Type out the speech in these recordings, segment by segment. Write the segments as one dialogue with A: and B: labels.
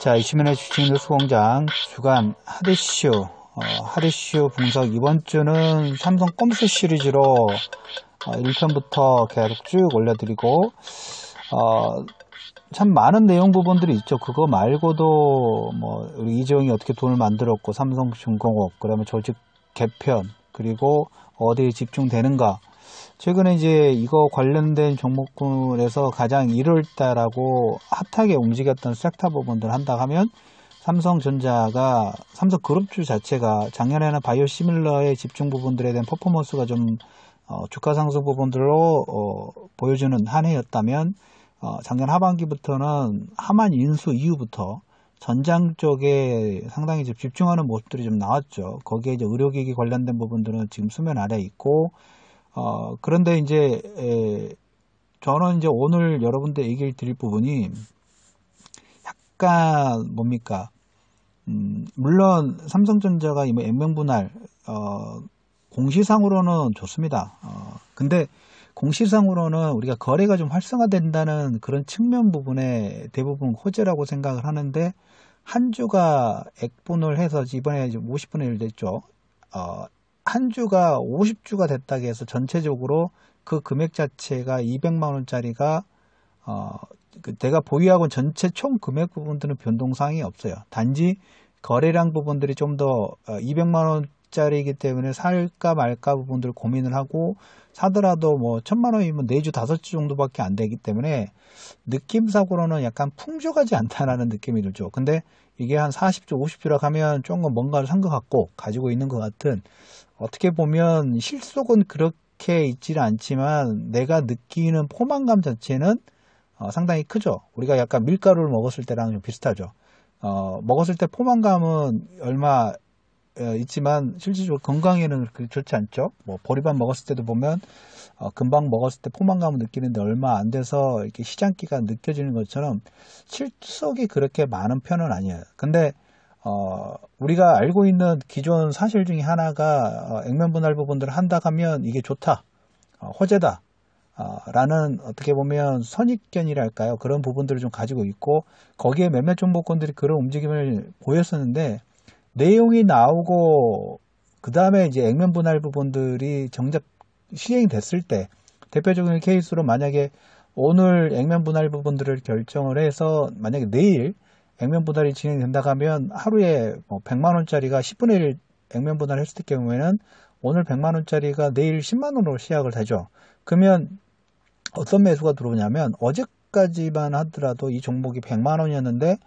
A: 자, 이슈민의 주식 뉴스공장 주간 하드슈 분석. 이번 주는 삼성 꼼수 시리즈로 1편부터 계속 쭉 올려드리고, 참 많은 내용 부분들이 있죠. 그거 말고도 우리 이재용이 어떻게 돈을 만들었고, 삼성중공업, 그다음에 조직 개편, 그리고 어디에 집중되는가. 최근에 이제 이거 관련된 종목군에서 가장 1월달하고 핫하게 움직였던 섹터 부분들 한다 하면, 삼성전자가, 삼성그룹주 자체가 작년에는 바이오시밀러의 집중 부분들에 대한 퍼포먼스가 좀 주가 상승 부분들로 보여주는 한 해였다면, 작년 하반기부터는 하만 인수 이후부터 전장 쪽에 상당히 집중하는 모습들이 좀 나왔죠. 거기에 이제 의료기기 관련된 부분들은 지금 수면 아래 있고, 그런데 이제 저는 이제 오늘 여러분들 얘기를 드릴 부분이 약간 뭡니까? 물론 삼성전자가 이번 액면분할 공시상으로는 좋습니다. 근데 공시상으로는 우리가 거래가 좀 활성화된다는 그런 측면 부분에 대부분 호재라고 생각을 하는데, 한 주가 액분을 해서 이번에 50분의 1 됐죠. 한 주가 50주가 됐다고 해서 전체적으로 그 금액 자체가 200만 원짜리가 내가 보유하고 전체 총 금액 부분들은 변동사항이 없어요. 단지 거래량 부분들이 좀 더 200만 원짜리이기 때문에 살까 말까 부분들을 고민을 하고, 사더라도 1000만 원이면 4주 5주 정도밖에 안 되기 때문에 느낌상으로는 약간 풍족하지 않다라는 느낌이 들죠. 근데 이게 한 40주 50주라고 하면 조금 뭔가를 산 것 같고 가지고 있는 것 같은, 어떻게 보면 실속은 그렇게 있지는 않지만 내가 느끼는 포만감 자체는 상당히 크죠. 우리가 약간 밀가루를 먹었을 때랑 좀 비슷하죠. 먹었을 때 포만감은 얼마 있지만 실질적으로 건강에는 그렇게 좋지 않죠. 보리밥 먹었을 때도 보면 금방 먹었을 때 포만감을 느끼는데 얼마 안 돼서 이렇게 시장기가 느껴지는 것처럼 실속이 그렇게 많은 편은 아니에요. 근데 우리가 알고 있는 기존 사실 중에 하나가 액면분할 부분들을 한다 하면 이게 좋다, 호재다 라는, 어떻게 보면 선입견이랄까요, 그런 부분들을 좀 가지고 있고, 거기에 몇몇 종목군들이 그런 움직임을 보였었는데, 내용이 나오고 그 다음에 이제 액면분할 부분들이 정작 시행이 됐을 때, 대표적인 케이스로 만약에 오늘 액면분할 부분들을 결정을 해서 만약에 내일 액면분할이 진행된다 하면 하루에 100만 원짜리가 10분의 1 액면분할 했을 경우에는 오늘 100만 원짜리가 내일 10만 원으로 시작을 되죠. 그러면 어떤 매수가 들어오냐면, 어제까지만 하더라도 이 종목이 100만 원이었는데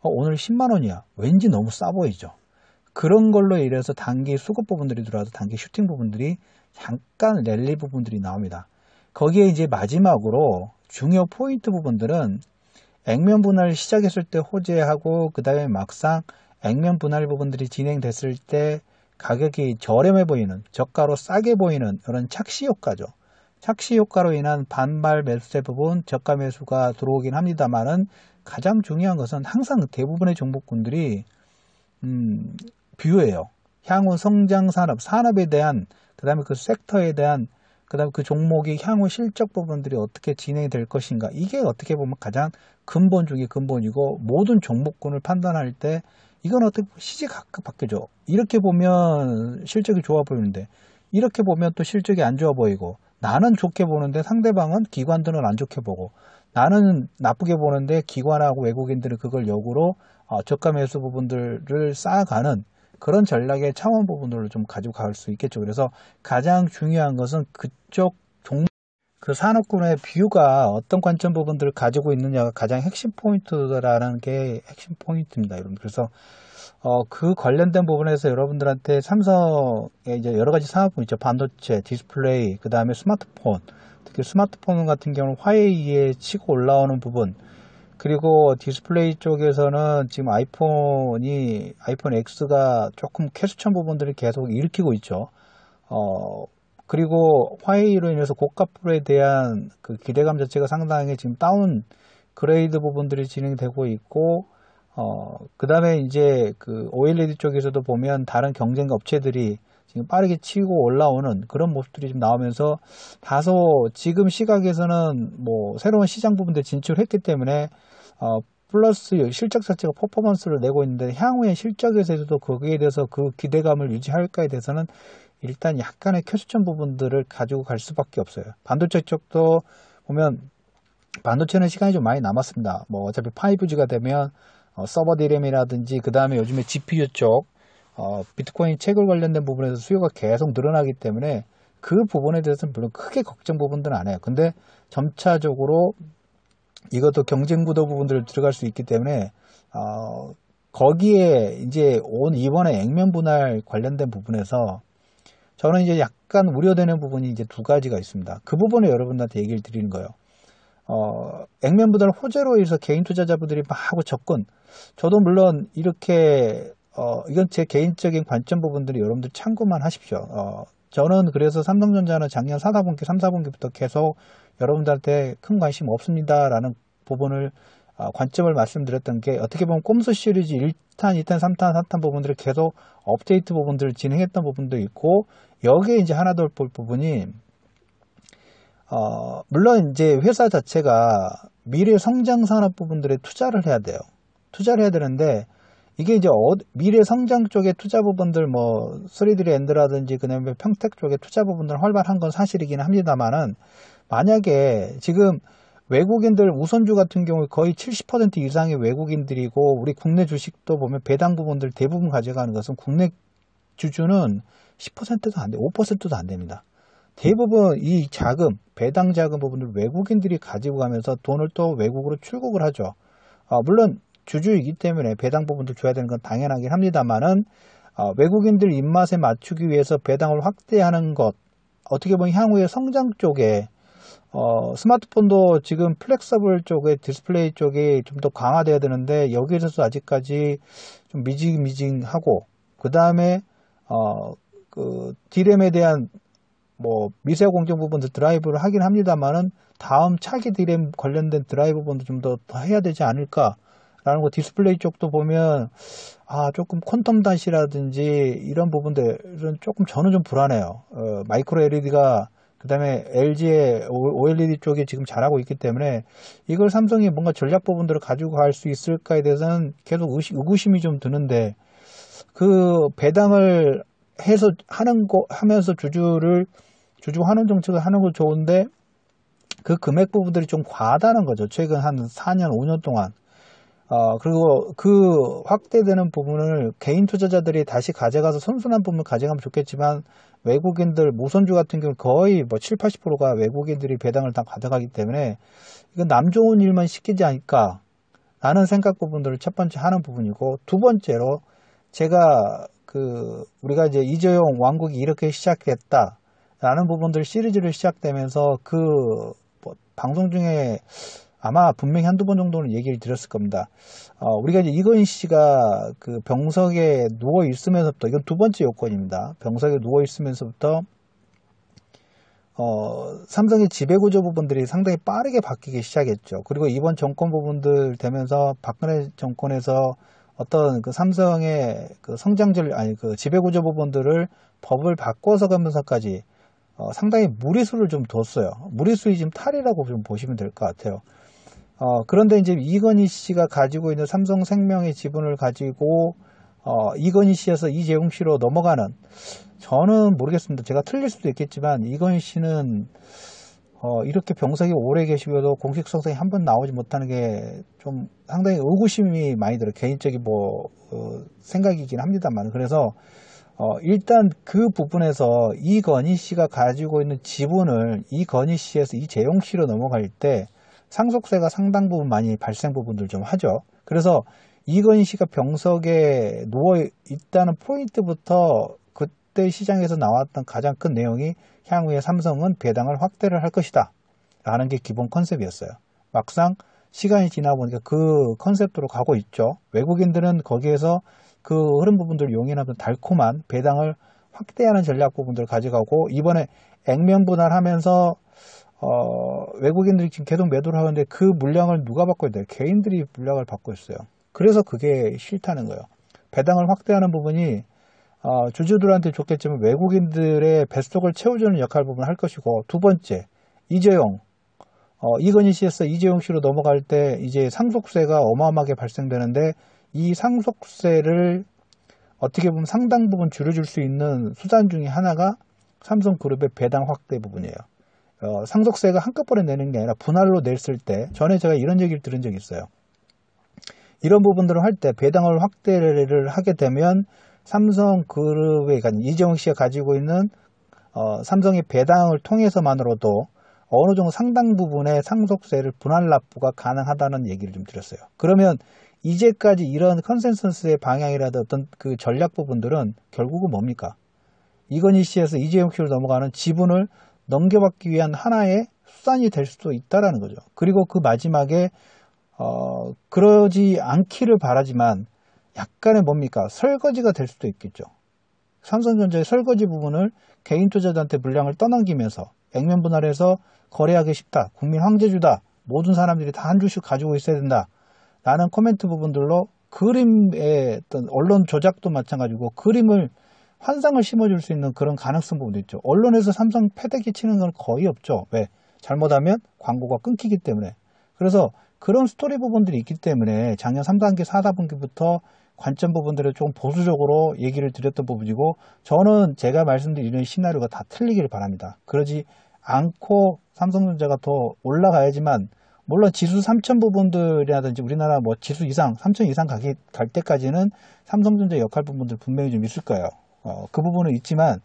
A: 오늘 10만 원이야. 왠지 너무 싸 보이죠. 그런 걸로 인해서 단기 수급 부분들이 들어와서 단기 슈팅 부분들이 잠깐 랠리 부분들이 나옵니다. 거기에 이제 마지막으로 중요 포인트 부분들은 액면 분할 시작했을 때 호재하고, 그 다음에 막상 액면 분할 부분들이 진행됐을 때 가격이 저렴해 보이는, 저가로 싸게 보이는 그런 착시 효과죠. 착시 효과로 인한 반발 매수세 부분, 저가 매수가 들어오긴 합니다만은, 가장 중요한 것은 항상 대부분의 종목군들이 뷰예요. 향후 성장 산업에 대한, 그 다음에 그 섹터에 대한, 그 다음에 그 종목의 향후 실적 부분들이 어떻게 진행이 될 것인가. 이게 어떻게 보면 가장 근본 중에 근본이고, 모든 종목군을 판단할 때 이건 어떻게 시시각각 바뀌죠. 이렇게 보면 실적이 좋아 보이는데, 이렇게 보면 또 실적이 안 좋아 보이고, 나는 좋게 보는데 상대방은, 기관들은 안 좋게 보고, 나는 나쁘게 보는데 기관하고 외국인들은 그걸 역으로 저가 매수 부분들을 쌓아가는 그런 전략의 차원 부분들을 좀 가지고 갈 수 있겠죠. 그래서 가장 중요한 것은 그쪽 그 산업군의 뷰가 어떤 관점 부분들을 가지고 있느냐가 가장 핵심 포인트라는 게 핵심 포인트입니다, 여러분. 그래서 그 관련된 부분에서 여러분들한테 삼성의 이제 여러 가지 산업군 있죠. 반도체, 디스플레이, 그 다음에 스마트폰, 특히 스마트폰 같은 경우는 화웨이에 치고 올라오는 부분, 그리고 디스플레이 쪽에서는 지금 아이폰 X가 조금 캐스천 부분들을 계속 일으키고 있죠. 그리고 화웨이로 인해서 고가 프로에 대한 그 기대감 자체가 상당히 지금 다운 그레이드 부분들이 진행되고 있고, 그 다음에 이제 그 OLED 쪽에서도 보면 다른 경쟁 업체들이 지금 빠르게 치고 올라오는 그런 모습들이 좀 나오면서, 다소 지금 시각에서는 새로운 시장 부분들 진출했기 때문에 플러스 실적 자체가 퍼포먼스를 내고 있는데 향후의 실적에서도 거기에 대해서 그 기대감을 유지할까에 대해서는 일단 약간의 퀘스천 부분들을 가지고 갈 수밖에 없어요. 반도체 쪽도 보면 반도체는 시간이 좀 많이 남았습니다. 뭐 어차피 5G가 되면 서버 디램이라든지 그 다음에 요즘에 GPU 쪽 비트코인 채굴 관련된 부분에서 수요가 계속 늘어나기 때문에 그 부분에 대해서는 물론 크게 걱정 부분들은 안 해요. 근데 점차적으로 이것도 경쟁 구도 부분들 들어갈 수 있기 때문에 거기에 이제 이번에 액면 분할 관련된 부분에서 저는 이제 약간 우려되는 부분이 이제 두 가지가 있습니다. 그 부분을 여러분들한테 얘기를 드리는 거예요. 액면 분할 호재로 인해서 개인 투자자분들이 막 하고 접근. 저도 물론 이렇게 이건 제 개인적인 관점 부분들이 여러분들 참고만 하십시오. 저는 그래서 삼성전자는 작년 3, 4분기부터 계속 여러분들한테 큰 관심 없습니다라는 부분을 관점을 말씀드렸던 게 어떻게 보면 꼼수 시리즈 1탄, 2탄, 3탄, 4탄 부분들을 계속 업데이트 부분들을 진행했던 부분도 있고 여기에 이제 하나 더 볼 부분이 물론 이제 회사 자체가 미래 성장 산업 부분들에 투자를 해야 돼요. 투자를 해야 되는데 이게 이제 미래 성장 쪽의 투자 부분들 뭐 3D 랜드라든지 그다음에 평택 쪽의 투자 부분들 활발한 건 사실이긴 합니다만은 만약에 지금 외국인들 우선주 같은 경우 거의 70% 이상의 외국인들이고 우리 국내 주식도 보면 배당 부분들 대부분 가져가는 것은 국내 주주는 10%도 안 돼, 5%도 안 됩니다. 대부분 이 자금, 배당 자금 부분을 외국인들이 가지고 가면서 돈을 또 외국으로 출국을 하죠. 물론 주주이기 때문에 배당 부분도 줘야 되는 건 당연하긴 합니다만은 외국인들 입맛에 맞추기 위해서 배당을 확대하는 것 어떻게 보면 향후의 성장 쪽에 스마트폰도 지금 플렉서블 쪽에 디스플레이 쪽이 좀 더 강화돼야 되는데 여기에서도 아직까지 좀 미징미징하고 그 다음에 그 디램에 대한 뭐 미세 공정 부분도 드라이브를 하긴 합니다만은 다음 차기 디램 관련된 드라이브 부분도 좀 더 해야 되지 않을까라는 거. 디스플레이 쪽도 보면 조금 퀀텀 단시라든지 이런 부분들은 조금 저는 좀 불안해요. 마이크로 LED가 그 다음에 LG의 OLED 쪽이 지금 잘하고 있기 때문에 이걸 삼성이 뭔가 전략 부분들을 가지고 갈 수 있을까에 대해서는 계속 의구심이 좀 드는데 그 배당을 해서 하면서 주주 환원 정책을 하는 거 좋은데 그 금액 부분들이 좀 과하다는 거죠. 최근 한 4년, 5년 동안. 그리고 그 확대되는 부분을 개인 투자자들이 다시 가져가서 선순환 부분을 가져가면 좋겠지만 외국인들, 모선주 같은 경우는 거의 뭐 7, 80%가 외국인들이 배당을 다 가져가기 때문에 이건 남 좋은 일만 시키지 않을까라는 생각 부분들을 첫 번째 하는 부분이고 두 번째로 제가 우리가 이제 이재용 왕국이 이렇게 시작됐다라는 부분들 시리즈를 시작되면서 방송 중에 아마 분명히 한두 번 정도는 얘기를 드렸을 겁니다. 우리가 이제 이건희 씨가 그 병석에 누워 있으면서부터, 이건 두 번째 요건입니다. 병석에 누워 있으면서부터, 삼성의 지배구조 부분들이 상당히 빠르게 바뀌기 시작했죠. 그리고 이번 정권 부분들 되면서 박근혜 정권에서 어떤 그 삼성의 그 그 지배구조 부분들을 법을 바꿔서 가면서까지 상당히 무리수를 좀 뒀어요. 무리수의 지금 탈이라고 좀 보시면 될 것 같아요. 그런데 이제 이건희 씨가 가지고 있는 삼성생명의 지분을 가지고 이건희 씨에서 이재용 씨로 넘어가는, 저는 모르겠습니다. 제가 틀릴 수도 있겠지만 이건희 씨는 이렇게 병석에 오래 계시고도 공식 성상에 한 번 나오지 못하는 게 좀 상당히 의구심이 많이 들어요. 개인적인 생각이긴 합니다만. 그래서 일단 그 부분에서 이건희 씨가 가지고 있는 지분을 이건희 씨에서 이재용 씨로 넘어갈 때 상속세가 상당 부분 많이 발생 부분들 좀 하죠. 그래서 이건희 씨가 병석에 누워 있다는 포인트부터 그때 시장에서 나왔던 가장 큰 내용이 향후에 삼성은 배당을 확대를 할 것이다 라는 게 기본 컨셉이었어요. 막상 시간이 지나 보니까 그 컨셉으로 가고 있죠. 외국인들은 거기에서 그 흐름 부분들을 용인하면 달콤한 배당을 확대하는 전략 부분들을 가져가고, 이번에 액면 분할하면서 외국인들이 지금 계속 매도를 하는데 그 물량을 누가 받고 있나요? 개인들이 물량을 받고 있어요. 그래서 그게 싫다는 거예요. 배당을 확대하는 부분이 주주들한테 좋겠지만 외국인들의 뱃속을 채워주는 역할 부분을 할 것이고, 두 번째, 이재용 이건희 씨에서 이재용 씨로 넘어갈 때 이제 상속세가 어마어마하게 발생되는데 이 상속세를 어떻게 보면 상당 부분 줄여줄 수 있는 수단 중에 하나가 삼성그룹의 배당 확대 부분이에요. 상속세가 한꺼번에 내는 게 아니라 분할로 냈을 때, 전에 제가 이런 얘기를 들은 적이 있어요. 이런 부분들을 할 때 배당을 확대를 하게 되면 삼성그룹의, 그러니까 이재용 씨가 가지고 있는 삼성의 배당을 통해서만으로도 어느 정도 상당 부분의 상속세를 분할 납부가 가능하다는 얘기를 좀 드렸어요. 그러면 이제까지 이런 컨센서스의 방향이라든 어떤 그 전략 부분들은 결국은 뭡니까? 이건희 씨에서 이재용 씨로 넘어가는 지분을 넘겨받기 위한 하나의 수단이 될 수도 있다라는 거죠. 그리고 그 마지막에 그러지 않기를 바라지만 약간의 뭡니까? 설거지가 될 수도 있겠죠. 삼성전자의 설거지 부분을 개인 투자자한테 물량을 떠넘기면서 액면 분할해서 거래하기 쉽다. 국민 황제주다. 모든 사람들이 다 한 주씩 가지고 있어야 된다. 라는 코멘트 부분들로 그림의 어떤 언론 조작도 마찬가지고 그림을 환상을 심어줄 수 있는 그런 가능성 부분도 있죠. 언론에서 삼성 패대기 치는 건 거의 없죠. 왜? 잘못하면 광고가 끊기기 때문에. 그래서 그런 스토리 부분들이 있기 때문에 작년 3단기, 4분기부터 관점 부분들을 조금 보수적으로 얘기를 드렸던 부분이고, 저는 제가 말씀드린 이런 시나리오가 다 틀리기를 바랍니다. 그러지 않고 삼성전자가 더 올라가야지만, 물론 지수 3000 부분들이라든지 우리나라 뭐 지수 이상, 3000 이상 갈 때까지는 삼성전자 역할 부분들 분명히 좀 있을 거예요. 그 부분은 있지만,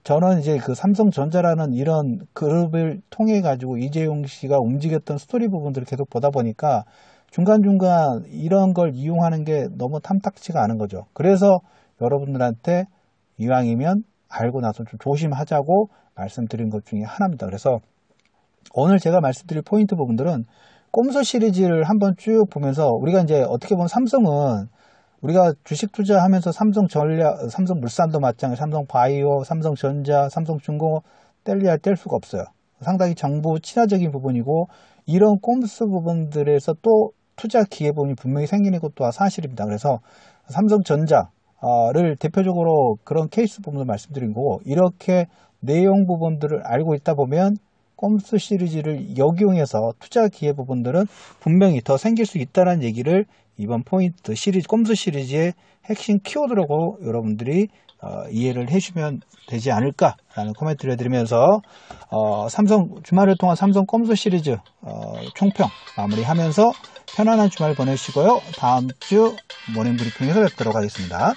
A: 저는 이제 그 삼성전자라는 이런 그룹을 통해 가지고 이재용 씨가 움직였던 스토리 부분들을 계속 보다 보니까 중간중간 이런 걸 이용하는 게 너무 탐탁치가 않은 거죠. 그래서 여러분들한테 이왕이면 알고 나서 좀 조심하자고 말씀드린 것 중에 하나입니다. 그래서 오늘 제가 말씀드릴 포인트 부분들은 꼼수 시리즈를 한번 쭉 보면서, 우리가 이제 어떻게 보면 삼성은 우리가 주식 투자하면서 삼성전략, 삼성물산도 마찬가지, 삼성바이오, 삼성전자, 삼성중공업 뗄 수가 없어요. 상당히 정부 친화적인 부분이고, 이런 꼼수 부분들에서 또 투자 기회분이 분명히 생기는 것도 사실입니다. 그래서 삼성전자를 대표적으로 그런 케이스 부분을 말씀드린 거고, 이렇게 내용 부분들을 알고 있다 보면 꼼수 시리즈를 역이용해서 투자 기회 부분들은 분명히 더 생길 수 있다는 얘기를 이번 포인트 시리즈, 꼼수 시리즈의 핵심 키워드라고 여러분들이 이해를 해주면 되지 않을까라는 코멘트를 해드리면서 삼성 주말을 통한 삼성 꼼수 시리즈 총평 마무리하면서 편안한 주말 보내시고요. 다음 주 모닝 브리핑에서 뵙도록 하겠습니다.